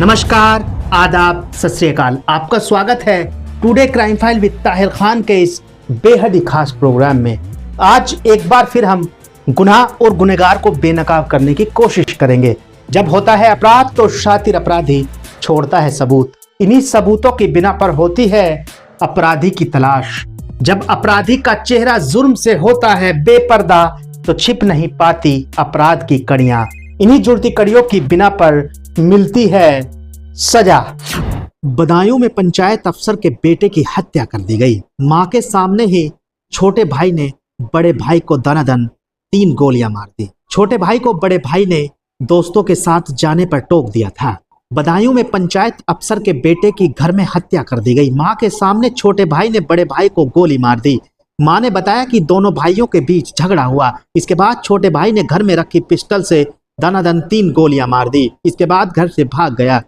नमस्कार, आदाब, सत श्री अकाल। आपका स्वागत है today crime file with Tahir Khan के इस बेहद ही खास प्रोग्राम में। आज एक बार फिर हम गुनाह और गुनहगार को बेनकाब करने की कोशिश करेंगे। जब होता है अपराध तो शातिर अपराधी छोड़ता है सबूत। इन्हीं सबूतों की बिना पर होती है अपराधी की तलाश। जब अपराधी का चेहरा जुर्म से होता है बेपर्दा तो छिप नहीं पाती अपराध की कड़ियां। इन्हीं जुड़ती कड़ियों की बिना पर मिलती है सजा। बदायूं में पंचायत अफसर के बेटे की हत्या कर दी गई। मां के सामने ही छोटे भाई ने बड़े भाई को दनादन 3 गोलियां मार दी। छोटे भाई को बड़े भाई ने दोस्तों के साथ जाने पर टोक दिया था। बदायूं में पंचायत अफसर के बेटे की घर में हत्या कर दी गई। मां के सामने छोटे भाई ने बड़े भाई को गोली मार दी। मां ने बताया कि दोनों भाइयों के बीच झगड़ा हुआ। इसके बाद छोटे भाई ने घर में रखी पिस्टल से दनादन 3 गोलियां मार दी। इसके बाद घर से भाग गया।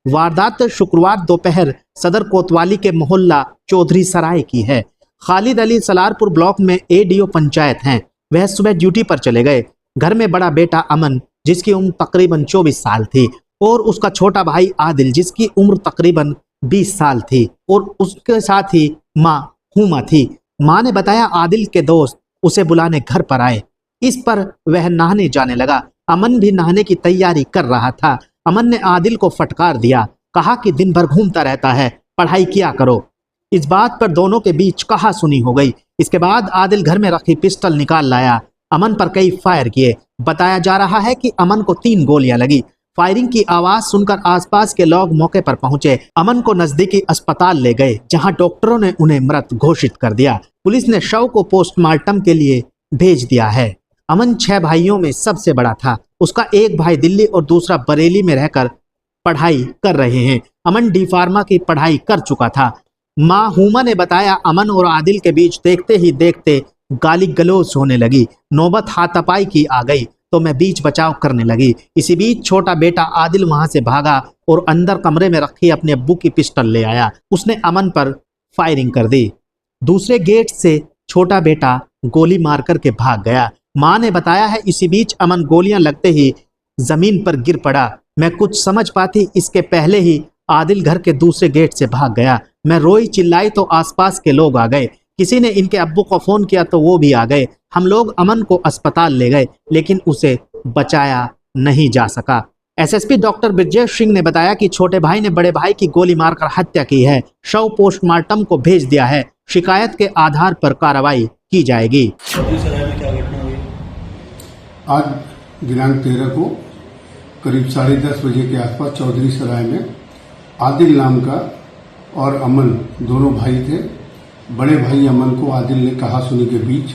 वारदात शुक्रवार दोपहर सदर कोतवाली के मोहल्ला चौधरी सराय की है। खालिद अली सलारपुर ब्लॉक में एडीओ पंचायत हैं। वह सुबह ड्यूटी पर चले गए। घर में बड़ा बेटा अमन, जिसकी उम्र तकरीबन 24 साल थी, और उसका छोटा भाई आदिल, जिसकी उम्र तकरीबन 20 साल थी, और उसके साथ ही माँ हुमा थी। माँ ने बताया आदिल के दोस्त उसे बुलाने घर पर आए। इस पर वह नहाने जाने लगा। अमन भी नहाने की तैयारी कर रहा था। अमन ने आदिल को फटकार दिया, कहा कि दिन भर घूमता रहता है, पढ़ाई किया करो। इस बात पर दोनों के बीच कहासुनी हो गई। इसके बाद आदिल घर में रखी पिस्टल निकाल लाया। अमन पर कई फायर किए। बताया जा रहा है कि अमन को 3 गोलियां लगी। फायरिंग की आवाज सुनकर आसपास के लोग मौके पर पहुंचे। अमन को नजदीकी अस्पताल ले गए, जहां डॉक्टरों ने उन्हें मृत घोषित कर दिया। पुलिस ने शव को पोस्टमार्टम के लिए भेज दिया है। अमन 6 भाइयों में सबसे बड़ा था। उसका एक भाई दिल्ली और दूसरा बरेली में रहकर पढ़ाई कर रहे हैं। अमन डी फार्मा की पढ़ाई कर चुका था। माँ हुमा ने बताया अमन और आदिल के बीच देखते ही देखते गाली गलौज होने लगी। नौबत हाथापाई की आ गई तो मैं बीच बचाव करने लगी। इसी बीच छोटा बेटा आदिल वहां से भागा और अंदर कमरे में रखी अपने अब्बू की पिस्टल ले आया। उसने अमन पर फायरिंग कर दी। दूसरे गेट से छोटा बेटा गोली मार करके भाग गया। मां ने बताया है इसी बीच अमन गोलियां लगते ही जमीन पर गिर पड़ा। मैं कुछ समझ पाती इसके पहले ही आदिल घर के दूसरे गेट से भाग गया। मैं रोई चिल्लाई तो आसपास के लोग आ गए। किसी ने इनके अब्बू को फोन किया तो वो भी आ गए। हम लोग अमन को अस्पताल ले गए, लेकिन उसे बचाया नहीं जा सका। एसएसपी डॉक्टर ब्रजेश सिंह ने बताया कि छोटे भाई ने बड़े भाई की गोली मारकर हत्या की है। शव पोस्टमार्टम को भेज दिया है। शिकायत के आधार पर कार्रवाई की जाएगी। आज दिनांक 13 को करीब 10:30 बजे के आसपास चौधरी सराय में आदिल नाम का और अमन दोनों भाई थे। बड़े भाई अमन को आदिल ने कहासुनी के बीच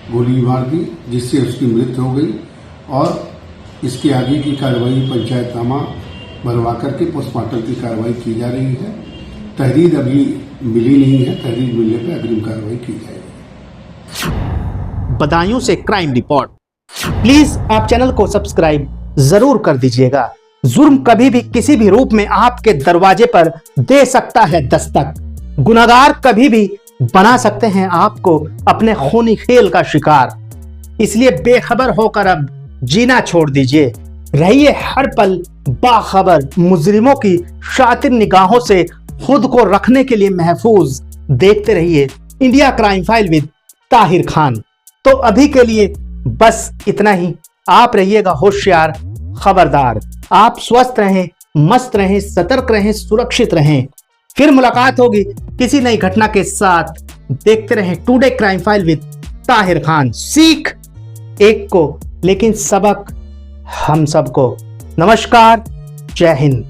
गोली मार दी, जिससे उसकी मृत्यु हो गई, और इसके आगे की कार्रवाई पंचायतनामा बनवा करके पोस्टमार्टम की कार्रवाई की जा रही है। तहरीर अभी मिली नहीं है। तहरीर मिलने पर अग्रिम कार्रवाई की जाएगी। बदायूं से क्राइम रिपोर्ट। प्लीज आप चैनल को सब्सक्राइब जरूर कर दीजिएगा। जुर्म कभी भी किसी भी रूप में आपके दरवाजे पर दे सकता है दस्तक। गुनहगार कभी भी बना सकते हैं आपको अपने खूनी खेल का शिकार। इसलिए बेखबर होकर अब जीना छोड़ दीजिए। रहिए हर पल बाखबर। मुजरिमों की शातिर निगाहों से खुद को रखने के लिए महफूज देखते रहिए India crime file with Tahir Khan. तो अभी के लिए बस इतना ही। आप रहिएगा होशियार, खबरदार। आप स्वस्थ रहें, मस्त रहें, सतर्क रहें, सुरक्षित रहें। फिर मुलाकात होगी किसी नई घटना के साथ। देखते रहें today crime file with Tahir Khan. सीख एक को, लेकिन सबक हम सबको। नमस्कार, जय हिंद।